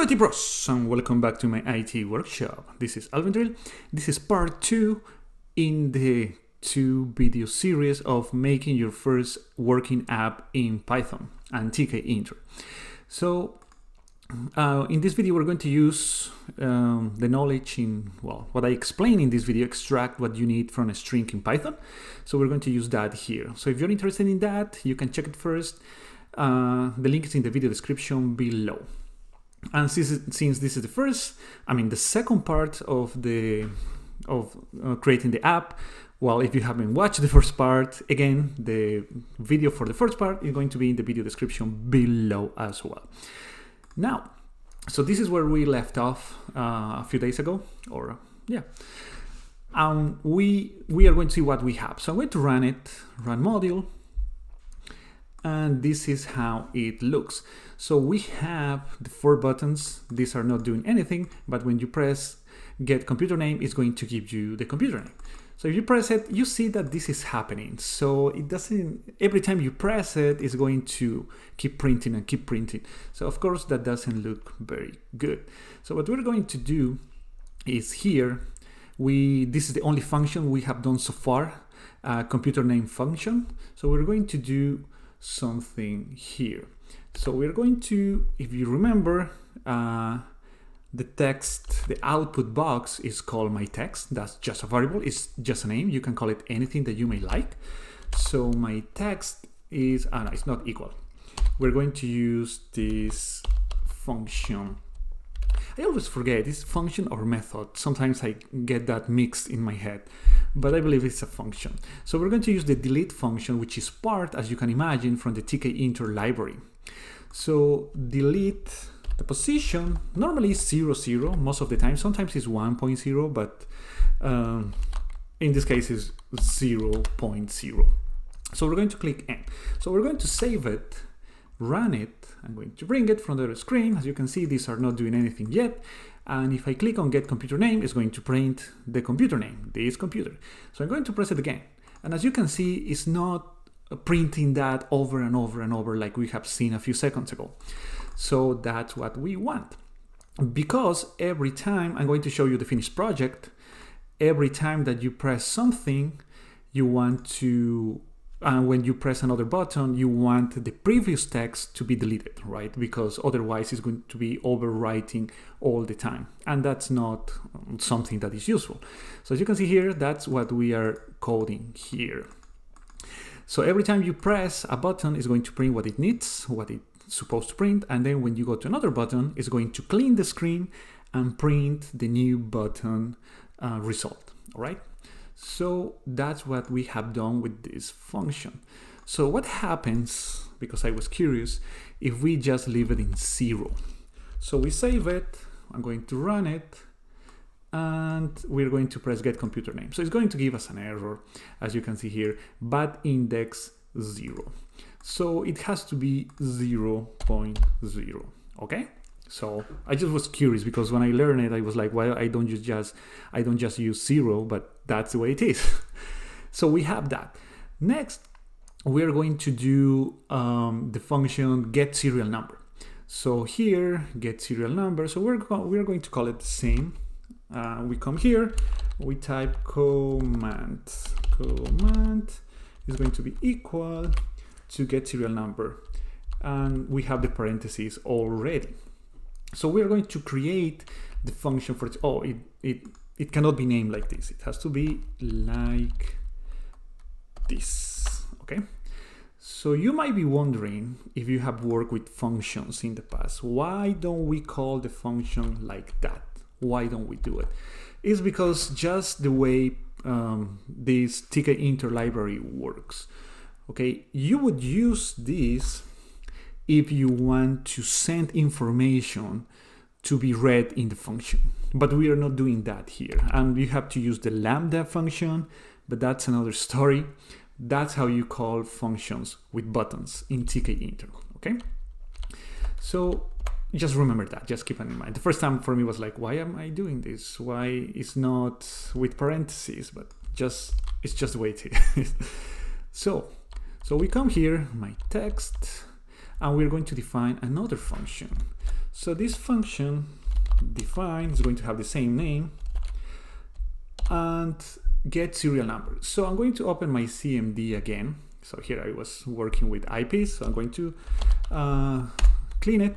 Hello IT Bros and welcome back to my IT workshop. This is Alvendril. This is part 2 in the 2 video series of making your first working app in Python and Tkinter. So in this video we're going to use the knowledge in, well, what I explain in this video, extract what you need from a string in Python. So we're going to use that here. So if you're interested in that, you can check it first. The link is in the video description below. And since this is the second part of creating the app, well, if you haven't watched the first part, again, the video for the first part is going to be in the video description below as well. Now, so this is where we left off a few days ago, or yeah. We are going to see what we have. So I'm going to run it, run module. And this is how it looks. So we have the 4 buttons. These are not doing anything, but when you press get computer name, it's going to give you the computer name. So if you press it, you see that this is happening. So it doesn't, every time you press it, it's going to keep printing and keep printing. So of course that doesn't look very good. So what we're going to do is here, this is the only function we have done so far, computer name function. So we're going to do something here. So we're going to, if you remember, the text, the output box is called my text. That's just a variable, it's just a name. You can call it anything that you may like. So my text is, no, it's not equal. We're going to use this function. I always forget, is function or method? Sometimes I get that mixed in my head, but I believe it's a function. So we're going to use the delete function, which is part, as you can imagine, from the Tkinter library. So delete the position, normally is 0, 0 most of the time. Sometimes it's 1.0, but in this case is 0.0. So we're going to click N. So we're going to save it, run it. I'm going to bring it from the screen. As you can see, these are not doing anything yet. And if I click on get computer name, it's going to print the computer name, this computer. So I'm going to press it again. And as you can see, it's not printing that over and over and over like we have seen a few seconds ago. So that's what we want. Because every time, I'm going to show you the finished project, every time that you press something, you want to, when you press another button, you want the previous text to be deleted, right? Because otherwise it's going to be overwriting all the time. And that's not something that is useful. So as you can see here, that's what we are coding here. So every time you press a button, it's going to print what it needs, what it's supposed to print. And then when you go to another button, it's going to clean the screen and print the new button result, all right? So that's what we have done with this function. So what happens, because I was curious, if we just leave it in 0? So we save it, I'm going to run it, and we're going to press get computer name. So it's going to give us an error, as you can see here, but index 0. So it has to be 0.0, okay? So I just was curious because when I learned it, I was like, well, I don't just use 0, but that's the way it is. So we have that. Next, we're going to do the function get serial number. So here, get serial number. So we're going to call it the same. We come here, we type command is going to be equal to get serial number, and we have the parentheses already. So we are going to create the function for it. Oh, it cannot be named like this. It has to be like this, okay? So you might be wondering, if you have worked with functions in the past, why don't we call the function like that? Why don't we do it? It's because just the way this Tkinter library works, okay? You would use this if you want to send information to be read in the function. But we are not doing that here. And you have to use the lambda function, but that's another story. That's how you call functions with buttons in Tkinter, okay? So just remember that, just keep it in mind. The first time for me was like, why am I doing this? Why it's not with parentheses, but it's just the way it is. So we come here, my text, and we're going to define another function. So this function define is going to have the same name and get serial number. So I'm going to open my CMD again. So here I was working with IPs, so I'm going to clean it.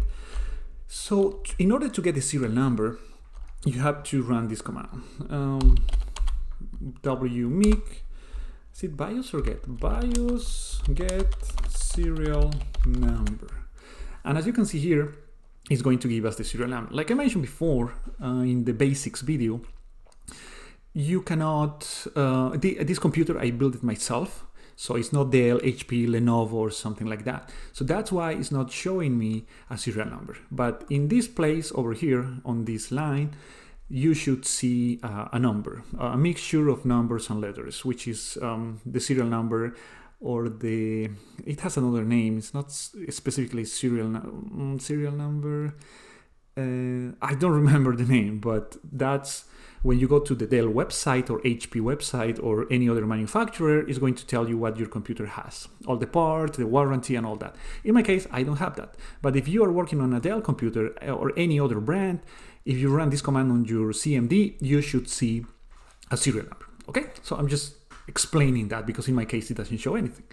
So in order to get the serial number, you have to run this command. wmic, is it BIOS or get? BIOS get serial number. And as you can see here, it's going to give us the serial number. Like I mentioned before in the basics video, you cannot, this computer, I built it myself. So it's not Dell, HP, Lenovo, or something like that. So that's why it's not showing me a serial number. But in this place over here on this line, you should see a number, a mixture of numbers and letters, which is the serial number, or it has another name. It's not specifically serial number. I don't remember the name, but that's when you go to the Dell website or HP website or any other manufacturer, is going to tell you what your computer has, all the parts, the warranty, and all that. In my case, I don't have that. But if you are working on a Dell computer or any other brand, if you run this command on your CMD, you should see a serial number. Okay, so I'm just explaining that because in my case it doesn't show anything.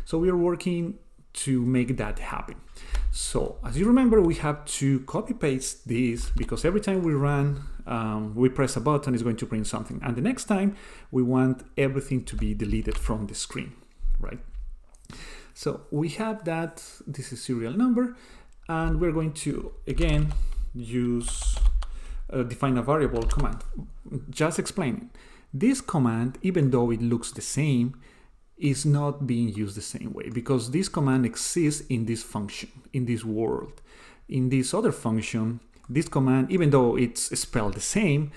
So we are working to make that happen. So as you remember, we have to copy paste this because every time we run, we press a button, it's going to print something. And the next time we want everything to be deleted from the screen, right? So we have that, this is serial number, and we're going to, again, use define a variable command. Just explaining. This command, even though it looks the same, is not being used the same way because this command exists in this function, in this world. In this other function, this command, even though it's spelled the same,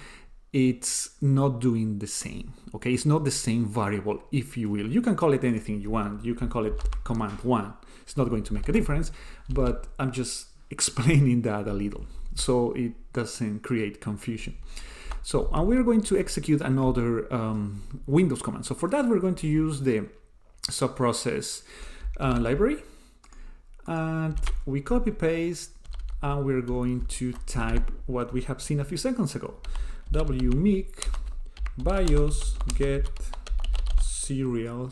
it's not doing the same. Okay, it's not the same variable, if you will. You can call it anything you want. You can call it command one. It's not going to make a difference, but I'm just explaining that a little so it doesn't create confusion. So we're going to execute another Windows command. So for that, we're going to use the subprocess library, and we copy paste, and we're going to type what we have seen a few seconds ago. wmic BIOS get serial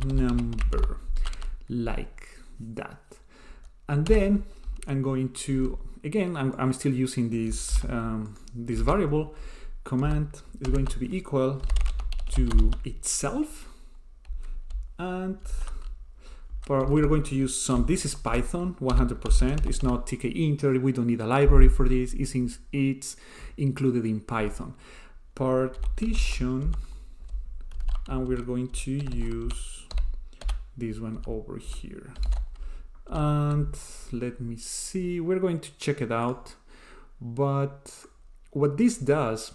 number, like that. And then I'm going to, again, I'm still using this this variable. Command is going to be equal to itself, and we're going to use some, this is Python 100%, it's not Tkinter, we don't need a library for this, it's included in Python. Partition, and we're going to use this one over here. And let me see, we're going to check it out. But what this does,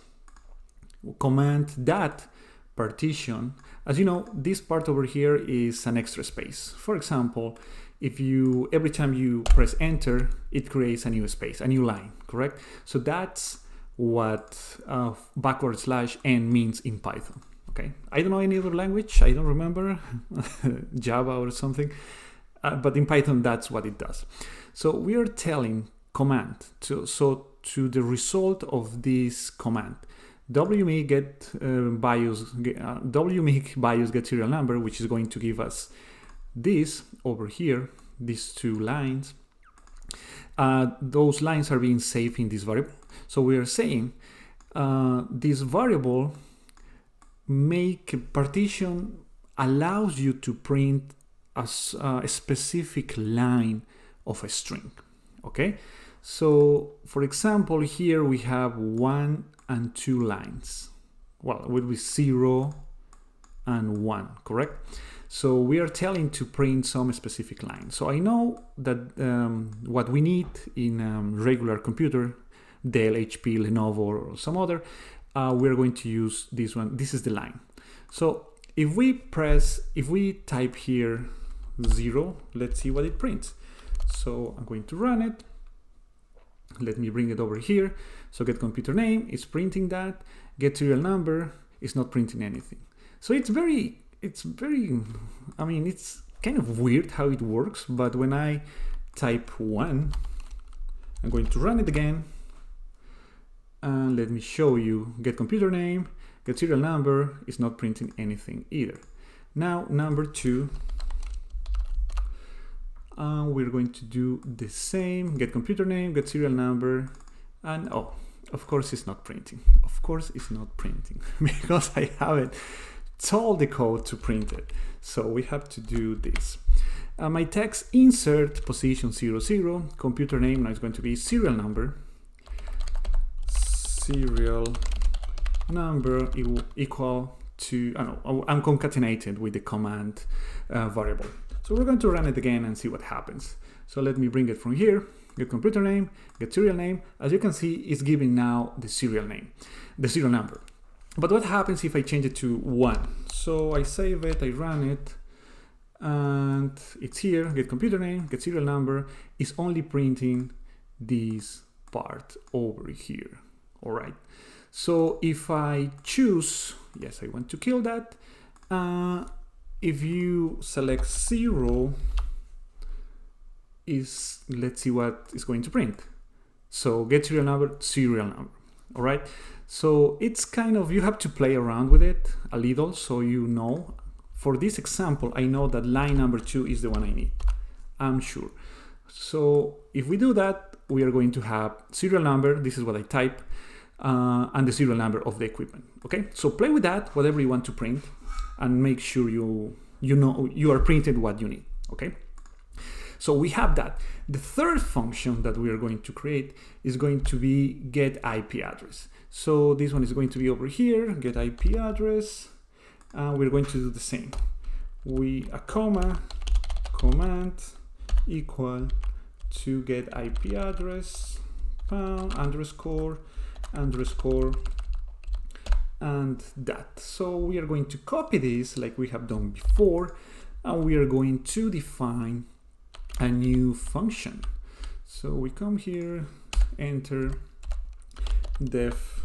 command that partition, as you know, this part over here is an extra space. For example, if you, every time you press enter, it creates a new space, a new line, correct? So that's what /n means in Python, okay? I don't know any other language, I don't remember, Java or something. But in Python, that's what it does. So we are telling command to the result of this command, wmic BIOS get serial number, which is going to give us this over here, these two lines. Those lines are being saved in this variable. So we are saying this variable make partition allows you to print a specific line of a string. Okay, so for example, here we have 1 and 2 lines. Well, it will be 0 and 1, correct? So we are telling to print some specific line. So I know that what we need in a regular computer, Dell, HP, Lenovo, or some other, we're going to use this one. This is the line. So if we type here 0, let's see what it prints. So I'm going to run it. Let me bring it over here. So get computer name is printing that. Get serial number is not printing anything. So it's very, I mean, it's kind of weird how it works, but when I type 1, I'm going to run it again. And let me show you, get computer name, get serial number is not printing anything either. Now, number 2, we're going to do the same, get computer name, get serial number, and oh, of course it's not printing. Of course it's not printing because I haven't told the code to print it. So we have to do this. My text insert position 00, computer name now is going to be serial number equal to, I'm concatenated with the command variable. So we're going to run it again and see what happens. So let me bring it from here, get computer name, get serial name. As you can see, it's giving now the serial name, the serial number. But what happens if I change it to 1? So I save it, I run it, and it's here, get computer name, get serial number, is only printing this part over here. All right. So if I choose, yes, I want to kill that. If you select 0, let's see what is going to print. So get serial number, all right? So it's kind of, you have to play around with it a little, so you know. For this example, I know that line number 2 is the one I need, I'm sure. So if we do that, we are going to have serial number, this is what I type, and the serial number of the equipment, okay? So play with that, whatever you want to print, and make sure you know you are printed what you need, okay? So we have that. The third function that we are going to create is going to be get IP address. So this one is going to be over here, get IP address, and we're going to do the same. A comma, command equal to get IP address, underscore, and that. So we are going to copy this like we have done before, and we are going to define a new function. So we come here, enter def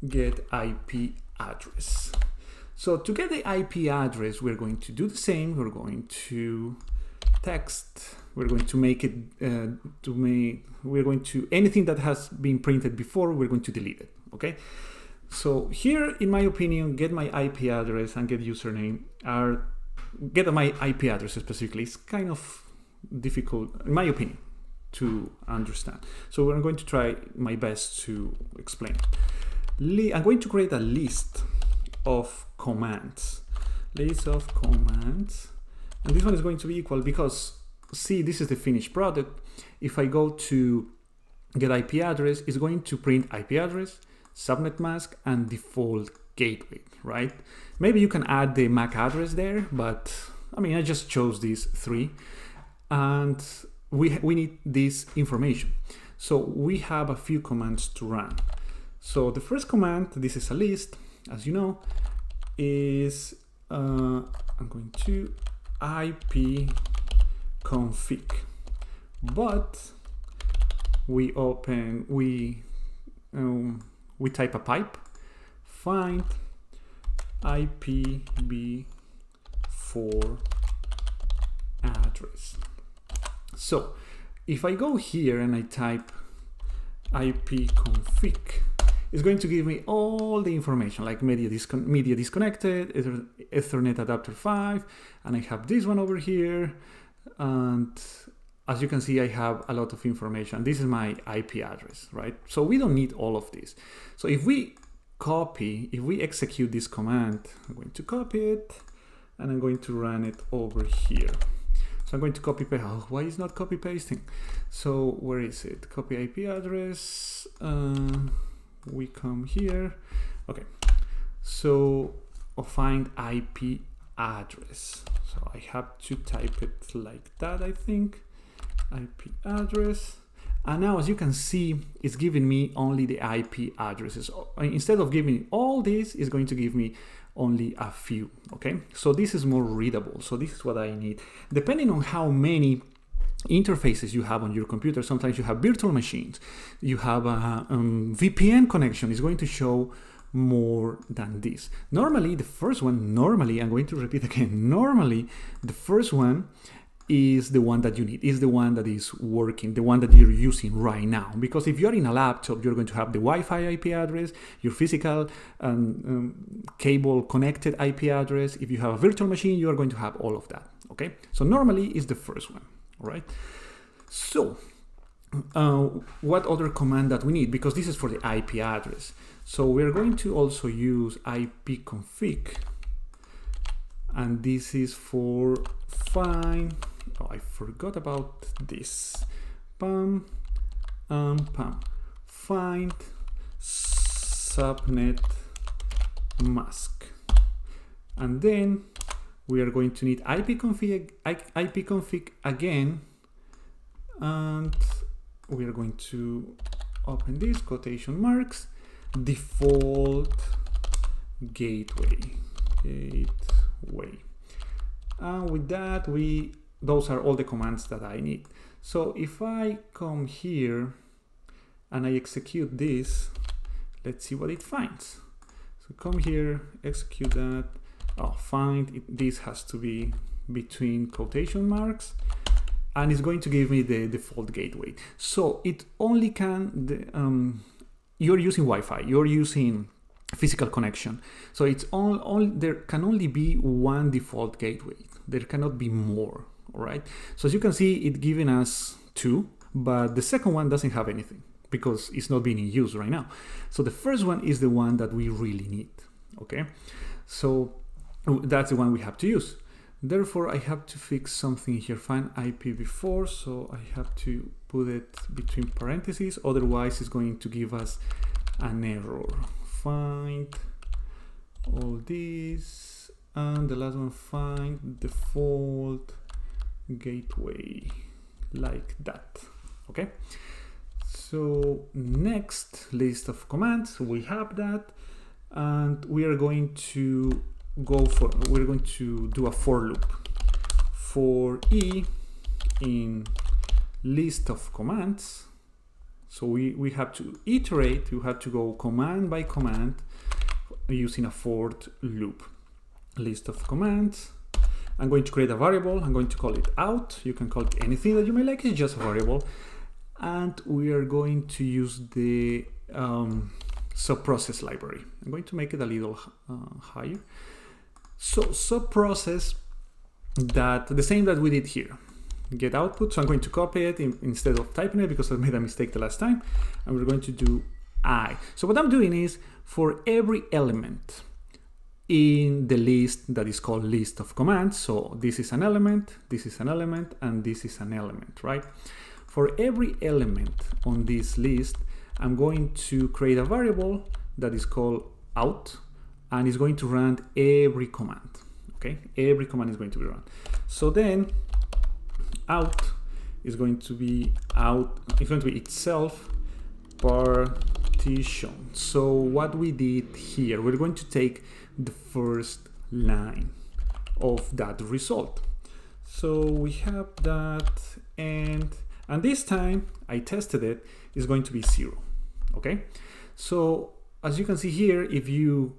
get IP address. So to get the IP address, we're going to do the same. We're going to text, we're going to make it we're going to, anything that has been printed before, we're going to delete it, okay? So here, in my opinion, get my IP address and get username get my IP address specifically is kind of difficult, in my opinion, to understand. So I'm going to try my best to explain. I'm going to create a list of commands. List of commands. And this one is going to be equal because, see, this is the finished product. If I go to get IP address, it's going to print IP address, subnet mask, and default gateway, right? Maybe you can add the MAC address there, but I mean, I just chose these 3. And we need this information. So we have a few commands to run. So the first command, this is a list, as you know, is I'm going to IP config, but we type a pipe, find IPv4 address. So if I go here and I type ipconfig, it's going to give me all the information like media disconnected, Ethernet adapter 5, and I have this one over here. And as you can see, I have a lot of information. This is my IP address, right? So we don't need all of this. So if we execute this command, I'm going to copy it and I'm going to run it over here. So I'm going to copy paste. Oh, why is not copy pasting? So where is it? Copy IP address. We come here. Okay. So I'll find IP address. So I have to type it like that, I think. IP address. And now, as you can see, it's giving me only the IP addresses. Instead of giving all this, it's going to give me only a few, okay? So this is more readable. So this is what I need. Depending on how many interfaces you have on your computer, sometimes you have virtual machines, you have a VPN connection, is going to show more than this. Normally, the first one, I'm going to repeat again, normally the first one is the one that you need, is the one that is working, the one that you're using right now. Because if you're in a laptop, you're going to have the Wi-Fi IP address, your physical cable connected IP address. If you have a virtual machine, you are going to have all of that, okay? So normally is the first one, all right? So what other command that we need? Because this is for the IP address. So we're going to also use ipconfig, and this is for find, oh, I forgot about this, find subnet mask. And then we are going to need ipconfig again, and we are going to open this quotation marks, default gateway. And with that, those are all the commands that I need. So if I come here and I execute this, let's see what it finds. So come here, execute that. Oh, find it, this has to be between quotation marks, and it's going to give me the default gateway. So it only can, you're using Wi-Fi, you're using physical connection. So it's there can only be one default gateway. There cannot be more, all right? So as you can see, it's giving us 2, but the second one doesn't have anything because it's not being in use right now. So the first one is the one that we really need, okay? So that's the one we have to use. Therefore, I have to fix something here, find IPv4, so I have to put it between parentheses, otherwise it's going to give us an error. Find all this, and the last one, find default gateway, like that, okay? So next list of commands, we have that, and we are going to we're going to do a for loop. For E in list of commands, so we have to iterate, you have to go command by command using a for loop. List of commands, I'm going to create a variable, I'm going to call it out, you can call it anything that you may like, it's just a variable, and we are going to use the subprocess library. I'm going to make it a little higher. So subprocess, that the same that we did here, get output. So I'm going to copy it instead of typing it because I made a mistake the last time, and we're going to do I. So what I'm doing is for every element in the list that is called list of commands. So this is an element, this is an element, and this is an element, right? For every element on this list, I'm going to create a variable that is called out, and it's going to run every command, okay? Every command is going to be run. So then out is going to be it's going to be itself partition. So what we did here, we're going to take the first line of that result. So we have that, and this time I tested it, is going to be 0, okay? So as you can see here, if you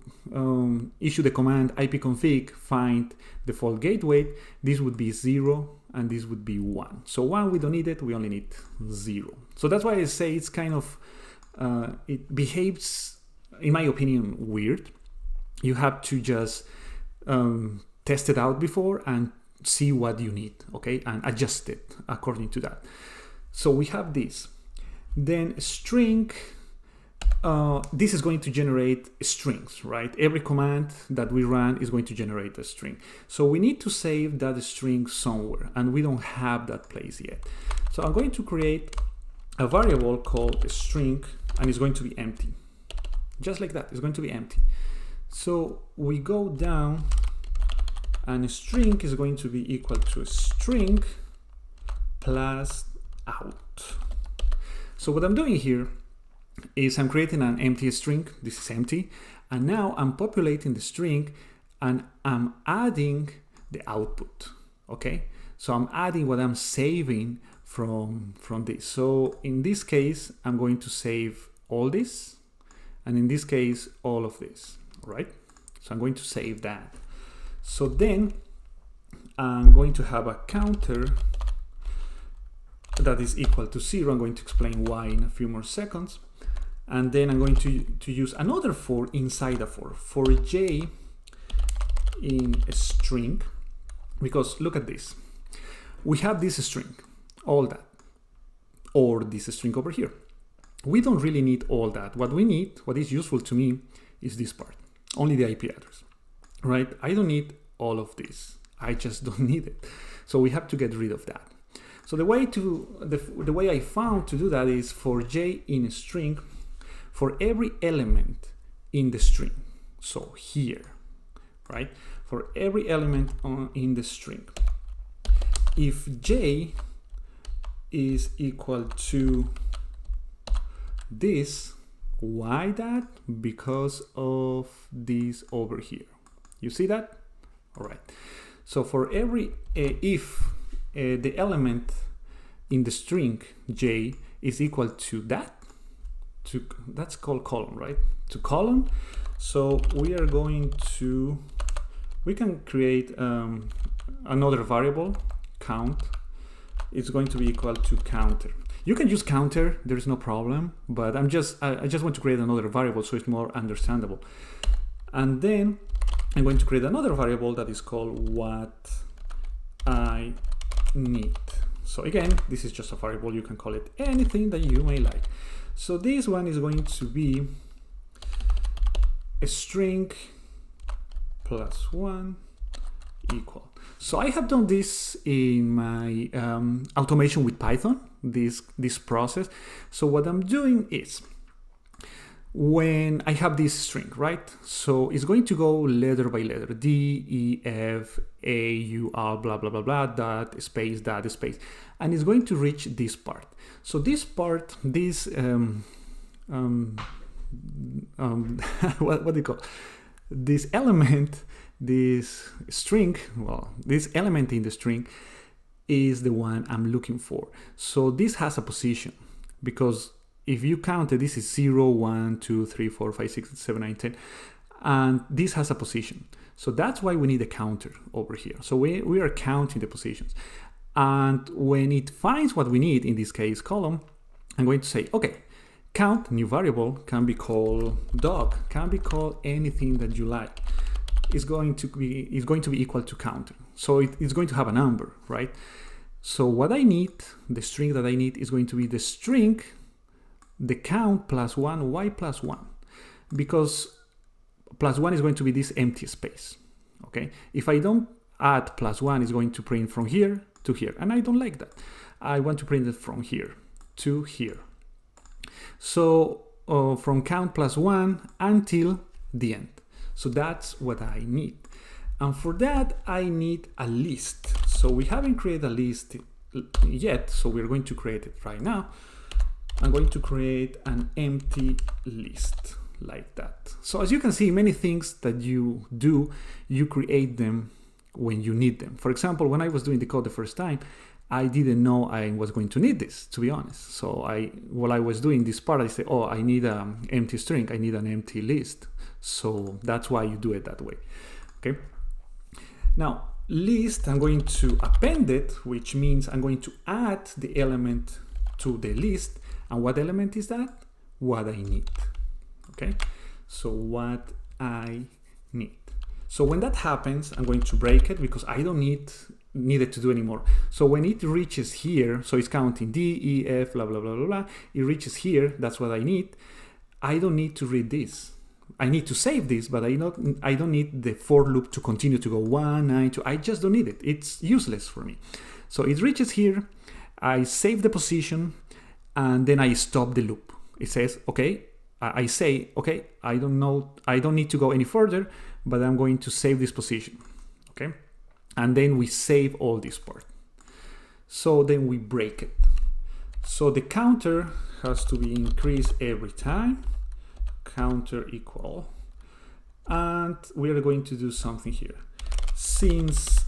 issue the command ipconfig find default gateway, this would be 0 and this would be 1. So 1 we don't need it, we only need 0. So that's why I say it's kind of, it behaves, in my opinion, weird. You have to just test it out before and see what you need, okay? And adjust it according to that. So we have this. Then string, this is going to generate strings, right? Every command that we run is going to generate a string. So we need to save that string somewhere, and we don't have that place yet. So I'm going to create a variable called string, and it's going to be empty. Just like that, it's going to be empty. So we go down, and a string is going to be equal to a string plus out. So what I'm doing here is I'm creating an empty string. This is empty, and now I'm populating the string and I'm adding the output, okay? So I'm adding what I'm saving from this. So in this case, I'm going to save all this, and in this case, all of this, right? So I'm going to save that. So then I'm going to have a counter that is equal to 0. I'm going to explain why in a few more seconds. And then I'm going to use another for inside a for j in a string, because look at this. We have this string, all that, or this string over here. We don't really need all that. What we need, what is useful to me, is this part, only the IP address, right? I don't need all of this. I just don't need it. So we have to get rid of that. So the way I found to do that is for j in a string, for every element in the string. So here, right? For every element in the string, if j is equal to this, why that? Because of this over here. You see that? All right. So for every if the element in the string j is equal to that, that's called column, right? To column. So we are going to, we can create another variable, count. It's going to be equal to counter. You can use counter, there's no problem, but I just want to create another variable so it's more understandable. And then I'm going to create another variable that is called what I need. So again, this is just a variable. You can call it anything that you may like. So this one is going to be a string plus 1 equal. So I have done this in my automation with Python, this process. So what I'm doing is, when I have this string, right? So it's going to go letter by letter, D, E, F, A, U, R, blah, blah, blah, blah, dot, space, dot, space. And it's going to reach this part. So this part, this, what do you call this element, this string, well, this element in the string is the one I'm looking for. So this has a position, because if you count it, this is 0, 1, 2, 3, 4, 5, 6, 7, 9, 10, and this has a position. So that's why we need a counter over here. So we are counting the positions. And when it finds what we need, in this case, column, I'm going to say, okay, count, new variable, can be called dog, can be called anything that you like. It's going to be equal to counter. So it's going to have a number, right? So what I need, the string that I need, is going to be the string, the count plus 1, y plus 1, because plus 1 is going to be this empty space. Okay, if I don't add plus 1, it's going to print from here to here, and I don't like that. I want to print it from here to here. So from count plus 1 until the end. So that's what I need. And for that, I need a list. So we haven't created a list yet, so we're going to create it right now. I'm going to create an empty list like that. So as you can see, many things that you do, you create them when you need them. For example, when I was doing the code the first time, I didn't know I was going to need this, to be honest. So while I was doing this part, I said, oh, I need an empty string. I need an empty list. So that's why you do it that way. Okay. Now, list, I'm going to append it, which means I'm going to add the element to the list. And what element is that? What I need. Okay. So what I need. So when that happens, I'm going to break it because I don't need it to do anymore. So when it reaches here, so it's counting D, E, F, blah, blah, blah, blah, blah. It reaches here. That's what I need. I don't need to read this. I need to save this, but I don't need the for loop to continue to go 1, 9, 2. I just don't need it. It's useless for me. So it reaches here. I save the position, and then I stop the loop. It says, okay, I say, okay, I don't need to go any further, but I'm going to save this position. Okay. And then we save all this part. So then we break it. So the counter has to be increased every time. Counter equal. And we are going to do something here. Since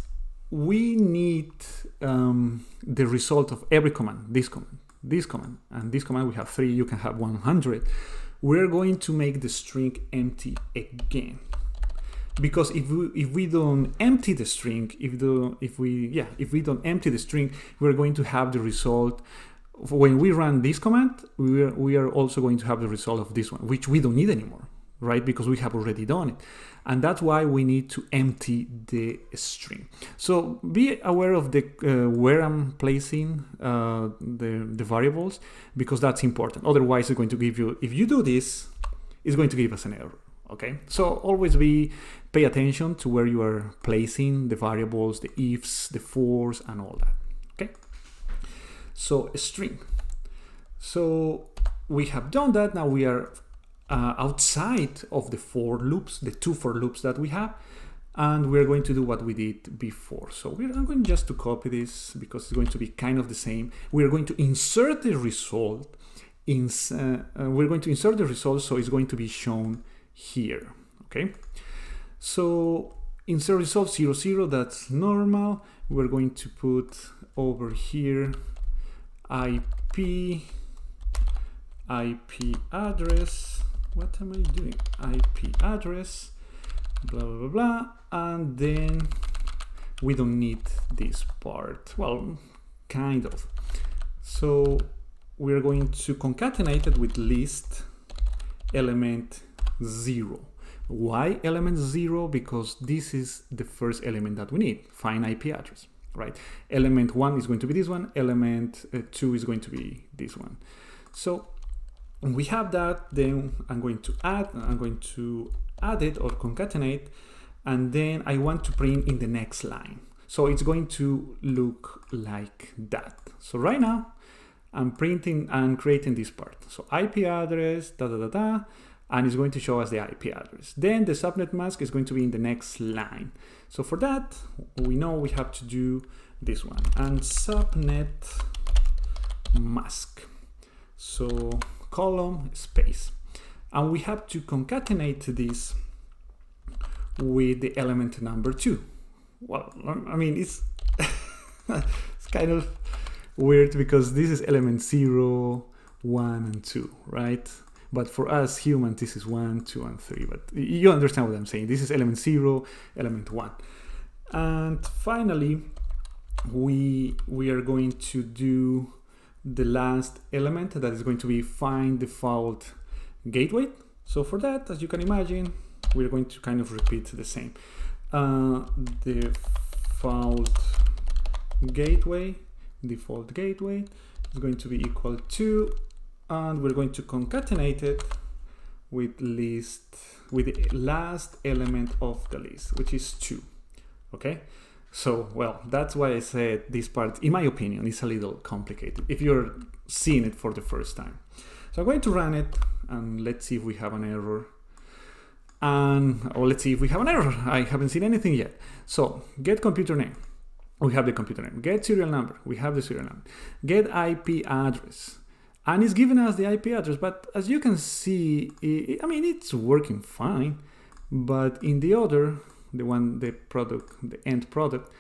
we need the result of every command, this command, this command, and this command, we have 3, you can have 100. We're going to make the string empty again. because if we don't empty the string, if we don't empty the string, we're going to have the result. When we run this command, we are also going to have the result of this one, which we don't need anymore, right? Because we have already done it. And that's why we need to empty the string. So be aware of the where I'm placing the variables, because that's important. Otherwise, it's going to give you, if you do this, it's going to give us an error. Okay, so always pay attention to where you are placing the variables, the ifs, the fors, and all that. Okay, so a string. So we have done that. Now we are outside of the for loops, the two for loops that we have, and we're going to do what we did before. So I'm going just to copy this because it's going to be kind of the same. We're going to insert the result we're going to insert the result, so it's going to be shown here. Okay, so insert result 0, 0, that's normal. We're going to put over here IP address. What am I doing? IP address, blah, blah, blah, blah. And then we don't need this part. Well, kind of. So we're going to concatenate it with list element 0. Why element 0? Because this is the first element that we need, find IP address, right? Element 1 is going to be this one, element 2 is going to be this one. So when we have that, then I'm going to add it or concatenate, and then I want to print in the next line. So it's going to look like that. So right now I'm printing and creating this part. So IP address, and it's going to show us the IP address. Then the subnet mask is going to be in the next line. So for that, we know we have to do this one, and subnet mask. So column space, and we have to concatenate this with the element number 2. Well, I mean, it's it's kind of weird because this is element 0, 1, and 2, right? But for us humans, this is 1, 2, and 3. But you understand what I'm saying. This is element 0, element 1. And finally, we are going to do the last element, that is going to be find default gateway. So for that, as you can imagine, we're going to kind of repeat the same. Default gateway is going to be equal to, and we're going to concatenate it with the last element of the list, which is 2. Okay, so well, that's why I said this part, in my opinion, is a little complicated if you're seeing it for the first time. So I'm going to run it, and let's see if we have an error. Let's see if we have an error. I haven't seen anything yet. So get computer name, we have the computer name. Get serial number, we have the serial number. Get IP address, and it's giving us the IP address. But as you can see, I mean, it's working fine. But in the other, the end product,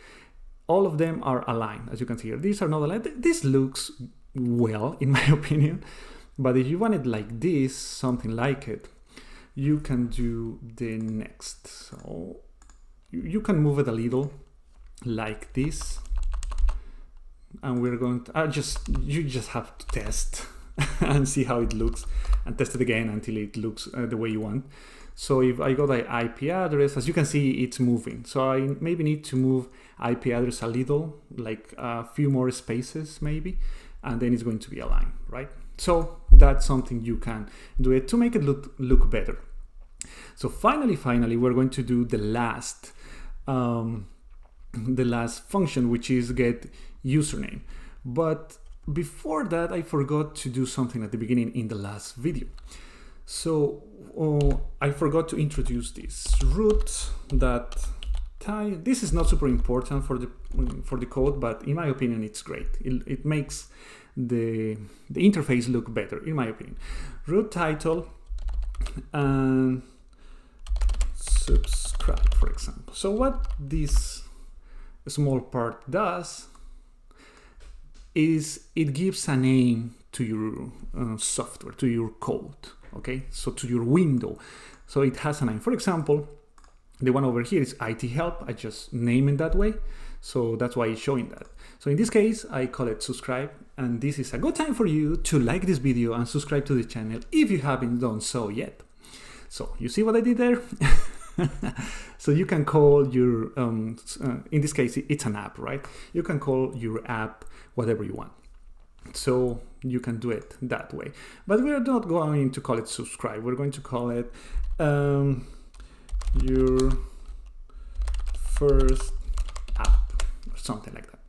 all of them are aligned. As you can see here, these are not aligned. This looks well, in my opinion. But if you want it like this, something like it, you can do the next. So you can move it a little like this, and we're going to you just have to test and see how it looks, and test it again until it looks the way you want. So if I go the IP address, as you can see, it's moving. So I maybe need to move IP address a little, like a few more spaces maybe, and then it's going to be aligned, right? So that's something you can do it to make it look better. So finally, we're going to do the last function, which is get username. But before that, I forgot to do something at the beginning in the last video. So I forgot to introduce this root.type. This is not super important for the code, but in my opinion, it's great. It makes the interface look better, in my opinion. Root title and subscribe, for example. So what this small part does is it gives a name to your software, to your code. Okay, so to your window. So it has a name. For example, The one over here is IT help. I just name it that way. So that's why it's showing that. So in this case, I call it subscribe. And this is a good time for you to like this video and subscribe to the channel if you haven't done so yet. So you see what I did there? So you can call your, in this case, it's an app, right? You can call your app whatever you want. So you can do it that way. But we're not going to call it subscribe. We're going to call it your first app or something like that.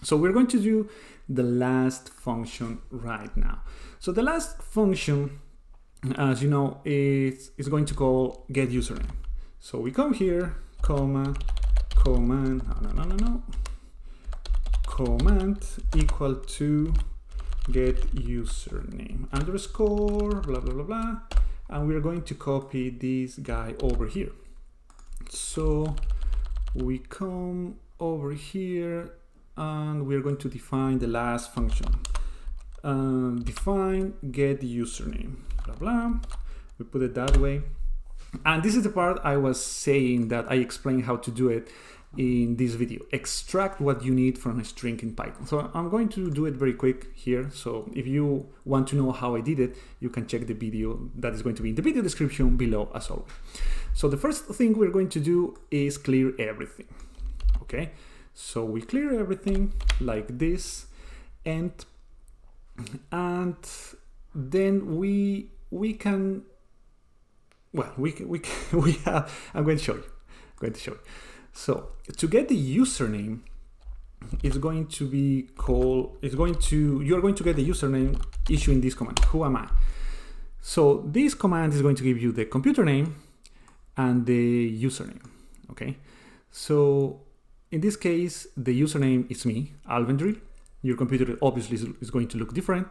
So we're going to do the last function right now. So the last function, as you know, is going to call get username. So we come here, command equal to get username underscore blah blah blah blah, and we're going to copy this guy over here. So we come over here and we're going to define the last function. Define get username blah blah. We put it that way. And this is the part I was saying that I explained how to do it in this video. Extract what you need from a string in Python. So I'm going to do it very quick here. So if you want to know how I did it, you can check the video that is going to be in the video description below as always. So the first thing we're going to do is clear everything. Okay, so we clear everything like this, and then we can, well, we have, I'm going to show you. So to get the username, it's going to be called, you're going to get the username issuing this command, who am I? So this command is going to give you the computer name and the username, okay? So in this case, the username is me, Alvendril. Your computer obviously is going to look different.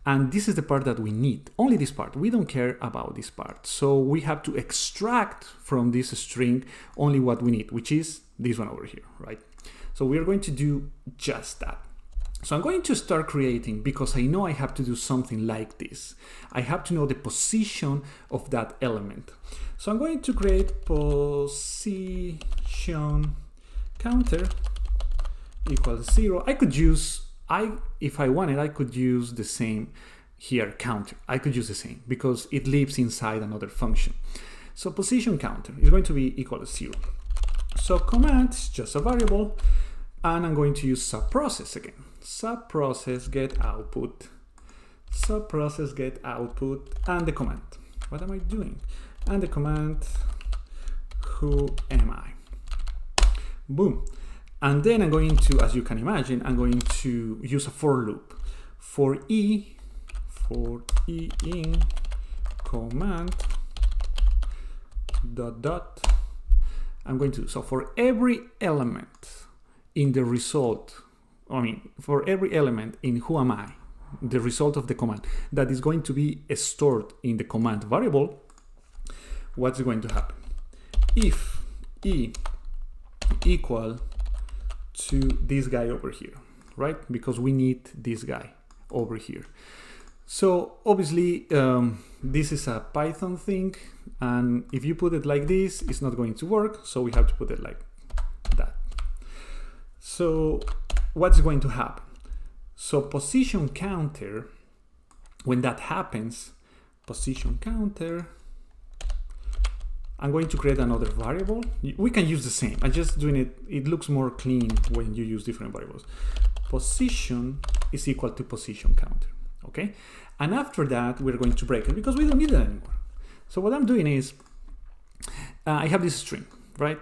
And this is the part that we need, only this part. We don't care about this part. So we have to extract from this string only what we need, which is this one over here, right? So we're going to do just that. So I'm going to start creating, because I know I have to do something like this. I have to know the position of that element. So I'm going to create position counter equals 0. I could use, if I wanted, I could use the same here, counter. I could use the same because it lives inside another function. So position counter is going to be equal to 0. So command is just a variable, and I'm going to use subprocess again. Subprocess get output, subprocess get output, and the command. What am I doing? And the command, who am I? Boom. And then I'm going to, as you can imagine, I'm going to use a for loop. For e in command dot. I'm going to, so for every element in the result, for every element in who am I, the result of the command that is going to be stored in the command variable, what's going to happen? If e equal to this guy over here, right? Because we need this guy over here. So obviously this is a Python thing, and if you put it like this, it's not going to work. So we have to put it like that. So what's going to happen? So position counter, when that happens, position counter, I'm going to create another variable. We can use the same. I'm just doing it. It looks more clean when you use different variables. Position is equal to position counter. Okay. And after that, we're going to break it because we don't need it anymore. So what I'm doing is I have this string, right?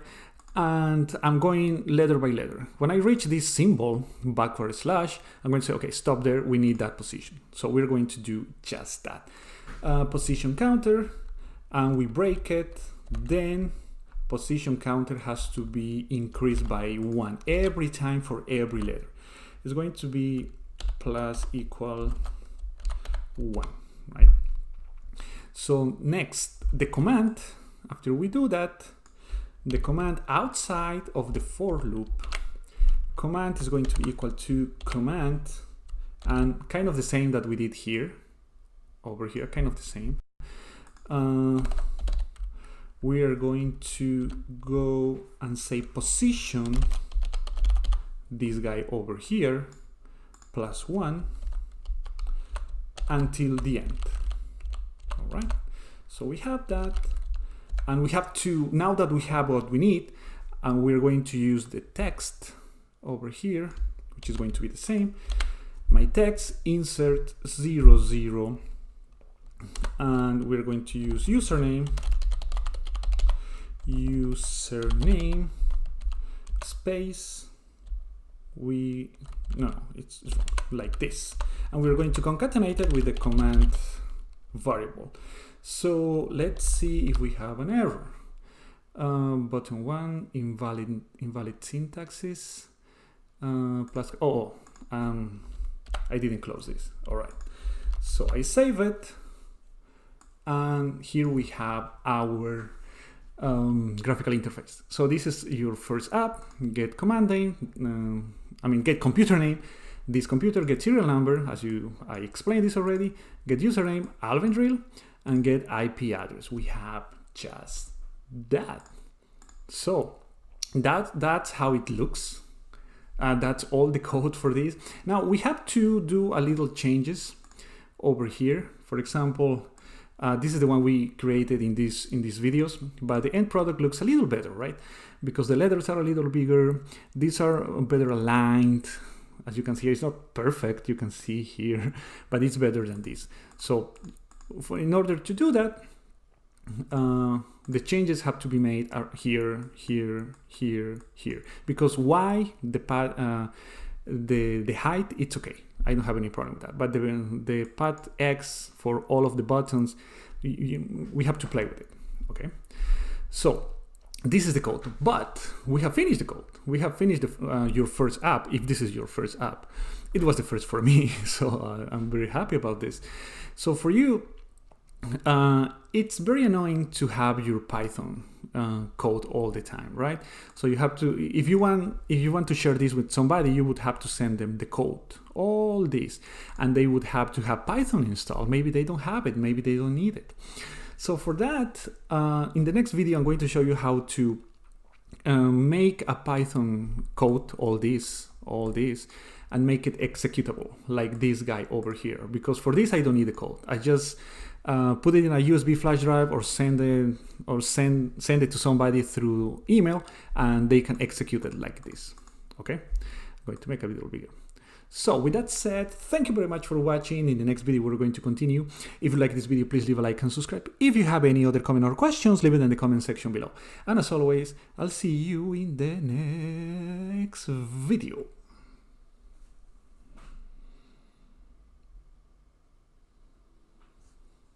And I'm going letter by letter. When I reach this symbol, backward slash, I'm going to say, okay, stop there. We need that position. So we're going to do just that. Position counter, and we break it. Then position counter has to be increased by 1 every time for every letter. It's going to be plus equal 1, right? So next, the command, after we do that, the command outside of the for loop, command is going to be equal to command, and kind of the same that we did here, over here, kind of the same. we are going to go and say position this guy over here +1 until the end. All right, so we have that, and we have to, now that we have what we need, and we're going to use the text over here, which is going to be the same. My text insert 0, 0, and we're going to use username space, it's like this, and we're going to concatenate it with the command variable. So let's see if we have an error. Button 1 invalid syntaxes plus I didn't close this. All right, so I save it, and here we have our graphical interface. So this is your first app. Get command name, get computer name. This computer get serial number, I explained this already. Get username Alvendril, and get IP address. We have just that. So that's how it looks. That's all the code for this. Now we have to do a little changes over here. For example, this is the one we created in these videos, but the end product looks a little better, right? Because the letters are a little bigger. These are better aligned. As you can see, it's not perfect, you can see here, but it's better than this. So in order to do that, the changes have to be made here, here, here, here. Because why the height, it's okay. I don't have any problem with that. But the path X for all of the buttons, we have to play with it. Okay. So this is the code, but we have finished the code. We have finished your first app. If this is your first app, it was the first for me, so I'm very happy about this. So for you, it's very annoying to have your Python code all the time, right? So you have to, if you want to share this with somebody, you would have to send them the code, all this, and they would have to have Python installed. Maybe they don't have it, maybe they don't need it. So for that, in the next video, I'm going to show you how to make a Python code, all this, and make it executable, like this guy over here. Because for this, I don't need the code. I just put it in a USB flash drive or send it to somebody through email, and they can execute it like this. Okay, I'm going to make it a little bigger. So with that said, thank you very much for watching. In the next video, we're going to continue. If you like this video, please leave a like and subscribe. If you have any other comment or questions, leave it in the comment section below. And as always, I'll see you in the next video.